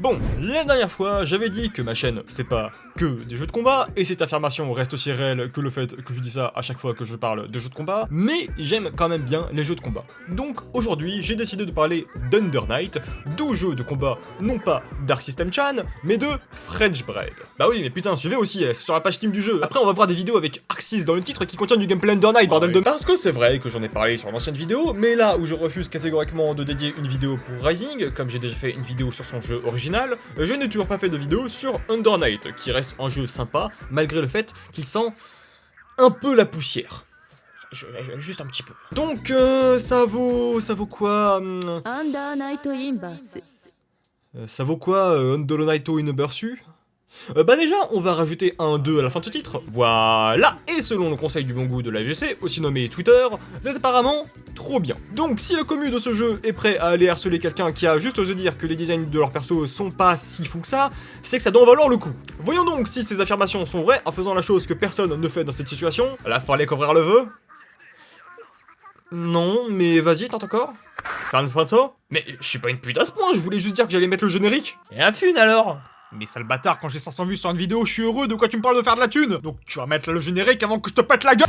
Bon, la dernière fois, j'avais dit que ma chaîne, c'est pas que des jeux de combat, et cette affirmation reste aussi réelle que le fait que je dis ça à chaque fois que je parle de jeux de combat, mais j'aime quand même bien les jeux de combat. Donc aujourd'hui, j'ai décidé de parler d'Under Night, deux jeux de combat, non pas Dark System Chan, mais de French Bread. Bah oui, mais putain, suivez aussi, c'est sur la page Steam du jeu. Après, on va voir des vidéos avec Arc6 dans le titre qui contient du gameplay Under Night, bordel de... Parce que c'est vrai que j'en ai parlé sur l'ancienne vidéo, mais là où je refuse catégoriquement de dédier une vidéo pour Rising, comme j'ai déjà fait une vidéo sur son jeu original, je n'ai toujours pas fait de vidéo sur Under Night, qui reste un jeu sympa, malgré le fait qu'il sent un peu la poussière. Juste un petit peu. Donc, ça vaut quoi Under Night Inverse. Ça vaut quoi, Under Night Inverse? Bah déjà, on va rajouter un 2 à la fin de ce titre. Voilà. Et selon le conseil du bon goût de la VGC, aussi nommé Twitter, c'est apparemment trop bien. Donc si le commu de ce jeu est prêt à aller harceler quelqu'un qui a juste osé dire que les designs de leurs persos sont pas si fous que ça, c'est que ça doit en valoir le coup. Voyons donc si ces affirmations sont vraies en faisant la chose que personne ne fait dans cette situation. Là, fallait qu'ouvrir le vœu. Non, mais vas-y, tente encore. Faire une photo. Mais je suis pas une pute à ce point, je voulais juste dire que j'allais mettre le générique. Et un fun alors. Mais sale bâtard, quand j'ai 500 vues sur une vidéo, je suis heureux, de quoi tu me parles de faire de la thune? Donc tu vas mettre le générique avant que je te pète la gueule.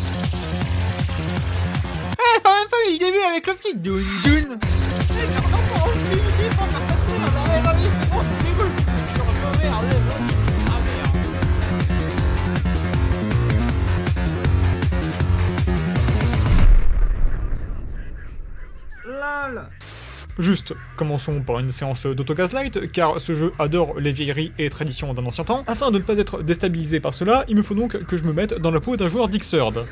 Eh, faut même pas eu le début avec le petit Doun Doun. Juste, commençons par une séance d'auto-gaslight, car ce jeu adore les vieilleries et traditions d'un ancien temps. Afin de ne pas être déstabilisé par cela, il me faut donc que je me mette dans la peau d'un joueur d'Xrd.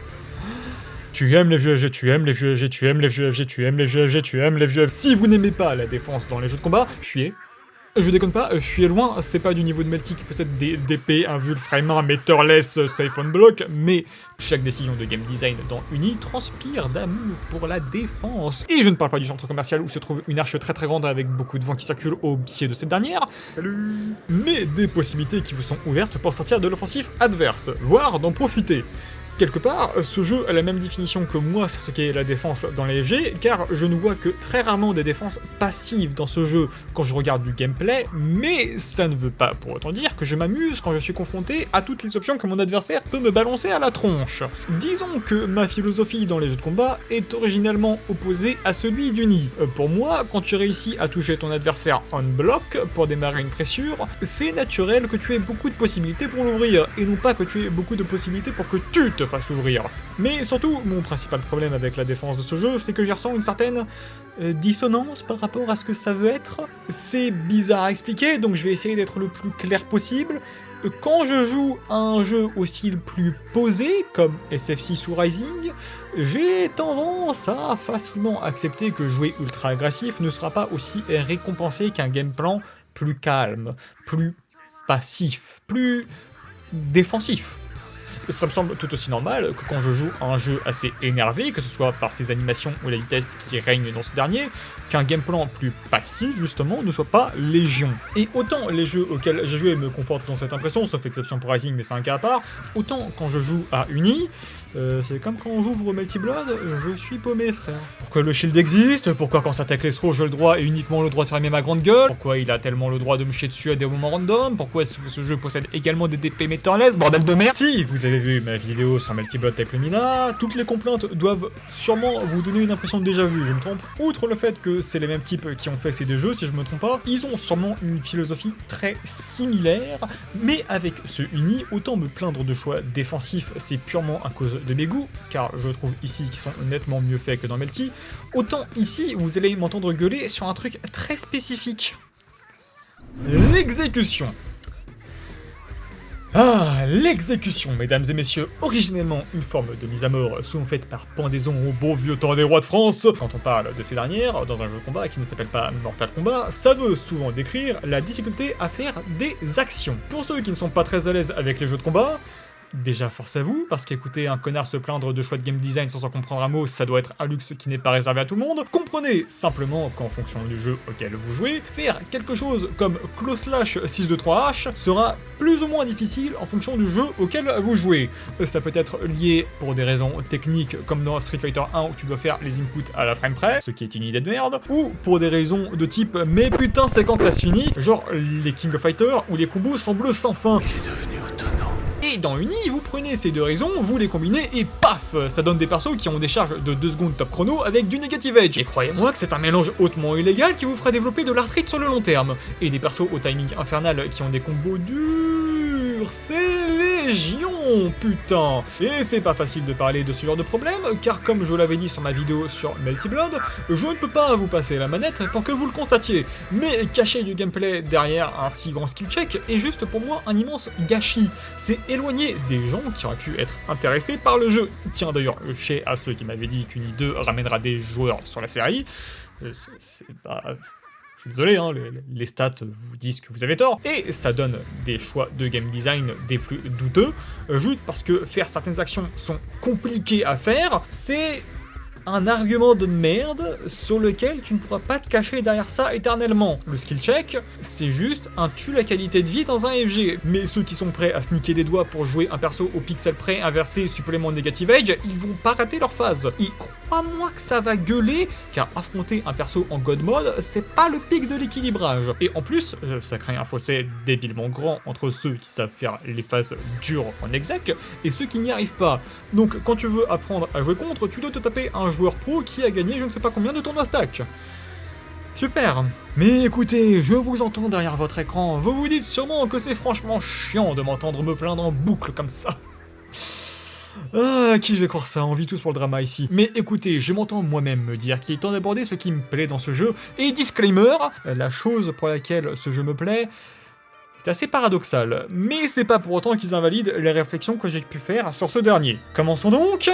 Tu aimes les vieux FG, tu aimes les vieux FG, tu aimes les vieux FG, tu aimes les vieux FG, tu aimes les vieux FG. Si vous n'aimez pas la défense dans les jeux de combat, fuyez. Je déconne pas, fuyez loin, c'est pas du niveau de Melty qui possède des DP, un Vulframer, Metterless, Safe on Block, mais chaque décision de game design dans Uni transpire d'amour pour la défense. Et je ne parle pas du centre commercial où se trouve une arche très grande avec beaucoup de vent qui circule au pied de cette dernière, mais des possibilités qui vous sont ouvertes pour sortir de l'offensif adverse, voire d'en profiter. Quelque part, ce jeu a la même définition que moi sur ce qu'est la défense dans les FG, car je ne vois que très rarement des défenses passives dans ce jeu quand je regarde du gameplay, mais ça ne veut pas pour autant dire que je m'amuse quand je suis confronté à toutes les options que mon adversaire peut me balancer à la tronche. Disons que ma philosophie dans les jeux de combat est originellement opposée à celui d'Uni. Pour moi, quand tu réussis à toucher ton adversaire on block pour démarrer une pressure, c'est naturel que tu aies beaucoup de possibilités pour l'ouvrir, et non pas que tu aies beaucoup de possibilités pour que tu te fasse ouvrir. Mais surtout, mon principal problème avec la défense de ce jeu, c'est que j'y ressens une certaine dissonance par rapport à ce que ça veut être. C'est bizarre à expliquer, donc je vais essayer d'être le plus clair possible. Quand je joue à un jeu au style plus posé, comme SF6 ou Rising, j'ai tendance à facilement accepter que jouer ultra agressif ne sera pas aussi récompensé qu'un game plan plus calme, plus passif, plus défensif. Ça me semble tout aussi normal que quand je joue à un jeu assez énervé, que ce soit par ses animations ou la vitesse qui règne dans ce dernier, qu'un game plan plus passif justement ne soit pas légion. Et autant les jeux auxquels j'ai joué me confortent dans cette impression, sauf exception pour Rising mais c'est un cas à part, autant quand je joue à Uni, c'est comme quand on joue au Melty Blood, je suis paumé frère. Pourquoi le shield existe? Pourquoi quand ça attaque les scrolls j'ai le droit et uniquement le droit de fermer ma grande gueule? Pourquoi il a tellement le droit de me chier dessus à des moments random? Pourquoi est-ce que ce jeu possède également des DP Metterless, bordel de merde? Si vous avez vu ma vidéo sur Melty Blood Type Lumina, toutes les complaintes doivent sûrement vous donner une impression de déjà vu, je me trompe. Outre le fait que c'est les mêmes types qui ont fait ces deux jeux, si je me trompe pas, ils ont sûrement une philosophie très similaire, mais avec ce Uni, autant me plaindre de choix défensifs, c'est purement à cause de mes goûts, car je trouve ici qu'ils sont nettement mieux faits que dans Melty, autant ici vous allez m'entendre gueuler sur un truc très spécifique. L'exécution. Ah, l'exécution, mesdames et messieurs, originellement une forme de mise à mort, souvent faite par pendaison au beau vieux temps des rois de France. Quand on parle de ces dernières, dans un jeu de combat qui ne s'appelle pas Mortal Kombat, ça veut souvent décrire la difficulté à faire des actions. Pour ceux qui ne sont pas très à l'aise avec les jeux de combat, déjà force à vous, parce qu'écouter un connard se plaindre de choix de game design sans en comprendre un mot, ça doit être un luxe qui n'est pas réservé à tout le monde. Comprenez simplement qu'en fonction du jeu auquel vous jouez, faire quelque chose comme Close Slash 623H sera plus ou moins difficile en fonction du jeu auquel vous jouez. Ça peut être lié pour des raisons techniques, comme dans Street Fighter 1 où tu dois faire les inputs à la frame près, ce qui est une idée de merde, ou pour des raisons de type mais putain c'est quand que ça se finit, genre les King of Fighters où les combos semblent sans fin. Et dans Uni, vous prenez ces deux raisons, vous les combinez et paf, ça donne des persos qui ont des charges de 2 secondes top chrono avec du negative edge. Et croyez-moi que c'est un mélange hautement illégal qui vous fera développer de l'arthrite sur le long terme. Et des persos au timing infernal qui ont des combos durs, c'est légion, putain. Et c'est pas facile de parler de ce genre de problème, car comme je l'avais dit sur ma vidéo sur Melty Blood, je ne peux pas vous passer la manette pour que vous le constatiez. Mais cacher du gameplay derrière un si grand skill check est juste pour moi un immense gâchis. C'est éloigné des gens qui auraient pu être intéressés par le jeu. Tiens d'ailleurs, chez à ceux qui m'avaient dit qu'Uni 2 ramènera des joueurs sur la série, c'est pas... Je suis désolé, hein, les stats vous disent que vous avez tort, et ça donne des choix de game design des plus douteux, juste parce que faire certaines actions sont compliquées à faire, c'est un argument de merde sur lequel tu ne pourras pas te cacher derrière ça éternellement. Le skill check, c'est juste un tue la qualité de vie dans un FG. Mais ceux qui sont prêts à sniquer les doigts pour jouer un perso au pixel près inversé supplément negative edge, ils vont pas rater leur phase. Et crois-moi que ça va gueuler, car affronter un perso en god mode, c'est pas le pic de l'équilibrage. Et en plus, ça crée un fossé débilement grand entre ceux qui savent faire les phases dures en exec et ceux qui n'y arrivent pas. Donc quand tu veux apprendre à jouer contre, tu dois te taper un joueur pro qui a gagné je ne sais pas combien de tournois stack. Super. Mais écoutez, je vous entends derrière votre écran, vous vous dites sûrement que c'est franchement chiant de m'entendre me plaindre en boucle comme ça. Ah, qui je vais croire ça, on vit tous pour le drama ici. Mais écoutez, je m'entends moi-même me dire qu'il est temps d'aborder ce qui me plaît dans ce jeu, et disclaimer, la chose pour laquelle ce jeu me plaît est assez paradoxale, mais c'est pas pour autant qu'ils invalident les réflexions que j'ai pu faire sur ce dernier. Commençons donc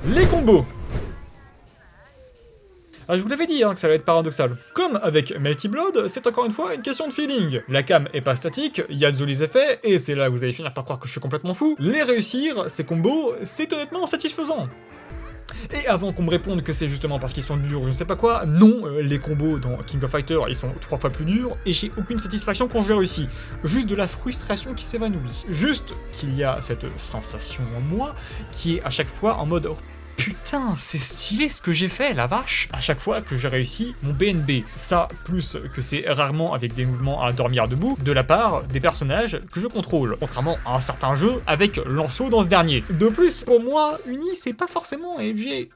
les combos. Ah, je vous l'avais dit que ça allait être paradoxal. Comme avec Melty Blood, c'est encore une fois une question de feeling. La cam est pas statique, il y a de jolis effets, et c'est là que vous allez finir par croire que je suis complètement fou. Les réussir, ces combos, c'est honnêtement satisfaisant. Et avant qu'on me réponde que c'est justement parce qu'ils sont durs, je ne sais pas quoi, non, les combos dans King of Fighters, ils sont 3 fois plus durs, et j'ai aucune satisfaction quand je les réussis. Juste de la frustration qui s'évanouit. Juste qu'il y a cette sensation en moi, qui est à chaque fois en mode... Putain, c'est stylé ce que j'ai fait, la vache! À chaque fois que j'ai réussi mon BNB. Ça, plus que c'est rarement avec des mouvements à dormir debout, de la part des personnages que je contrôle. Contrairement à un certain jeu avec Lanceau dans ce dernier. De plus, pour moi, Uni, c'est pas forcément un FG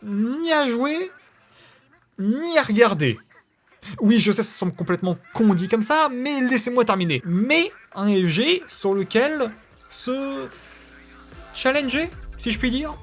ni à jouer, ni à regarder. Oui, je sais, ça semble complètement con dit comme ça, mais laissez-moi terminer. Mais un FG sur lequel se challenger, si je puis dire.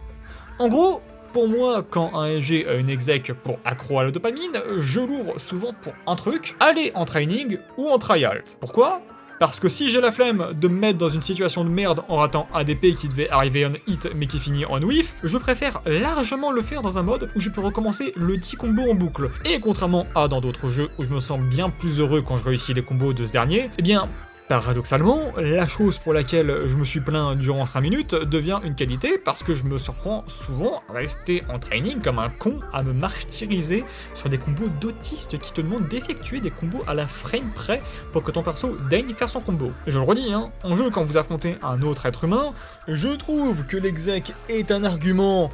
En gros, pour moi, quand un FG a une exec pour accro à la dopamine, je l'ouvre souvent pour un truc, aller en training ou en tryhard. Pourquoi ? Parce que si j'ai la flemme de me mettre dans une situation de merde en ratant un DP qui devait arriver en hit mais qui finit en whiff, je préfère largement le faire dans un mode où je peux recommencer le 10 combo en boucle. Et contrairement à dans d'autres jeux où je me sens bien plus heureux quand je réussis les combos de ce dernier, eh bien... Paradoxalement, la chose pour laquelle je me suis plaint durant 5 minutes devient une qualité parce que je me surprends souvent à rester en training comme un con, à me martyriser sur des combos d'autistes qui te demandent d'effectuer des combos à la frame près pour que ton perso daigne faire son combo. Je le redis, en jeu quand vous affrontez un autre être humain, je trouve que l'exec est un argument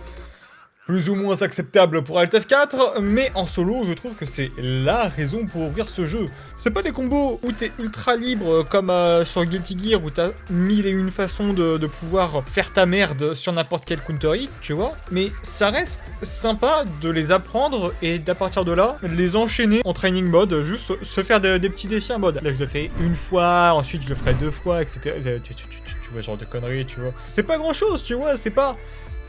plus ou moins acceptable pour Alt F4, mais en solo, je trouve que c'est la raison pour ouvrir ce jeu. C'est pas des combos où t'es ultra libre, comme sur Guilty Gear, où t'as 1001 façons de pouvoir faire ta merde sur n'importe quel counter hit, tu vois, mais ça reste sympa de les apprendre et d'à partir de là, les enchaîner en training mode, juste se faire des petits défis en mode. Là, je le fais une fois, ensuite je le ferai 2 fois, etc. Tu vois, genre de conneries, tu vois. C'est pas grand chose, tu vois, c'est pas...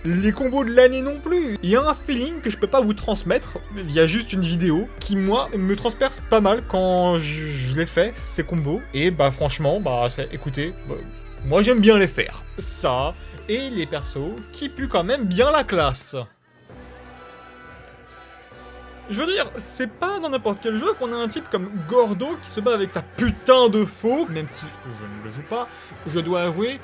les combos de l'année non plus. Il y a un feeling que je peux pas vous transmettre via juste une vidéo qui, moi, me transperce pas mal quand je les fais, ces combos. Et bah franchement, écoutez, moi j'aime bien les faire. Ça, et les persos qui puent quand même bien la classe. Je veux dire, c'est pas dans n'importe quel jeu qu'on a un type comme Gordo qui se bat avec sa putain de faux, même si je ne le joue pas, je dois avouer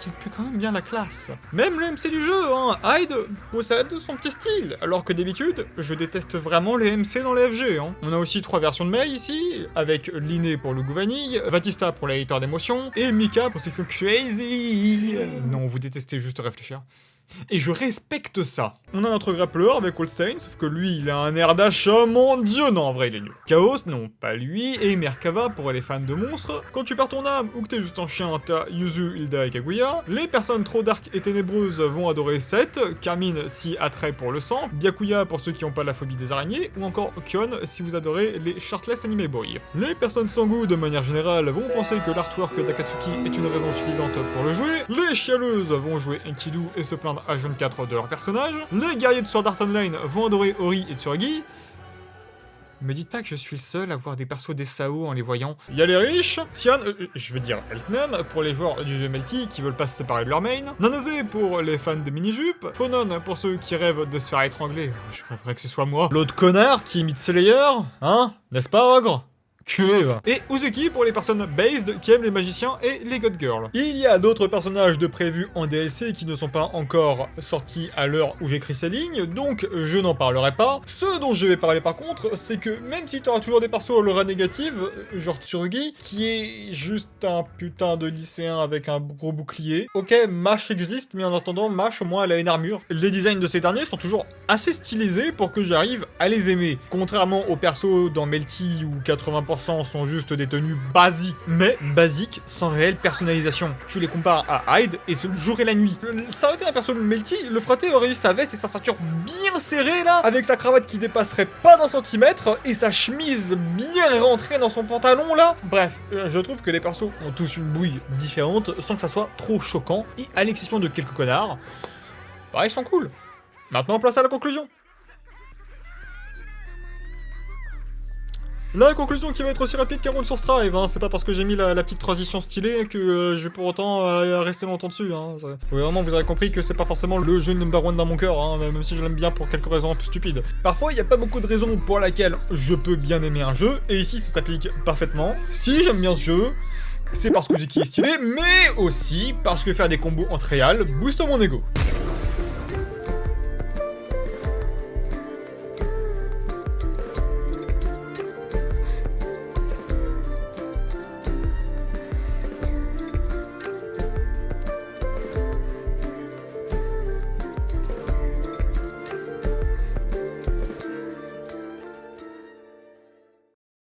qu'il pue quand même bien la classe. Même le MC du jeu, Hyde possède son petit style, alors que d'habitude, je déteste vraiment les MC dans les FG. On a aussi 3 versions de Mei ici, avec Linné pour le goût vanille, Vatista pour les haters d'émotion, et Mika pour ceux qui sont crazy. Non, vous détestez juste réfléchir. Et je respecte ça. On a notre grappleur avec Holstein, sauf que lui, il a un air d'achat, mon dieu, non, en vrai, il est nul. Chaos, non, pas lui, et Merkava pour les fans de monstres. Quand tu perds ton âme ou que t'es juste un chien, t'as Yuzu, Hilda et Kaguya. Les personnes trop dark et ténébreuses vont adorer Seth, Carmine si attrait pour le sang, Byakuya pour ceux qui n'ont pas la phobie des araignées, ou encore Kion si vous adorez les shirtless anime boys. Les personnes sans goût, de manière générale, vont penser que l'artwork d'Akatsuki est une raison suffisante pour le jouer. Les chialeuses vont jouer Enkidu et se plaindre H24 de leur personnage. Les guerriers de Sword Art Online vont adorer Ori et Tsuragi. Me dites pas que je suis le seul à voir des persos des Sao en les voyant. Il y a les riches, Sian, je veux dire Eltnem, pour les joueurs du jeu Melty qui veulent pas se séparer de leur main, Nanase pour les fans de mini-jupe, Phonon pour ceux qui rêvent de se faire étrangler, je rêverais que ce soit moi, l'autre connard qui imite Slayer, n'est-ce pas ogre? Et Uzuki pour les personnes based qui aiment les magiciens et les God Girls. Il y a d'autres personnages de prévus en DLC qui ne sont pas encore sortis à l'heure où j'écris ces lignes, donc je n'en parlerai pas. Ce dont je vais parler par contre, c'est que même si tu auras toujours des persos à l'aura négative, genre Tsurugi, qui est juste un putain de lycéen avec un gros bouclier. Ok, Mash existe, mais en attendant, Mash au moins elle a une armure. Les designs de ces derniers sont toujours assez stylisés pour que j'arrive à les aimer. Contrairement aux persos dans Melty où 80% sont juste des tenues basiques, mais basiques sans réelle personnalisation. Tu les compares à Hyde et c'est le jour et la nuit. Ça aurait été un perso de Melty, le fraté aurait eu sa veste et sa ceinture bien serrée là, avec sa cravate qui dépasserait pas d'un centimètre et sa chemise bien rentrée dans son pantalon là. Bref, je trouve que les persos ont tous une bouille différente sans que ça soit trop choquant et à l'exception de quelques connards, ils sont cool. Maintenant place à la conclusion. La conclusion qui va être aussi rapide qu'un round sur Strive, c'est pas parce que j'ai mis la petite transition stylée que je vais pour autant rester longtemps dessus. Oui, vraiment, vous aurez compris que c'est pas forcément le jeu number one dans mon cœur, même si je l'aime bien pour quelques raisons un peu stupides. Parfois, il n'y a pas beaucoup de raisons pour lesquelles je peux bien aimer un jeu, et ici ça s'applique parfaitement. Si j'aime bien ce jeu, c'est parce que Uzuki est stylé, mais aussi parce que faire des combos entre réals booste mon ego.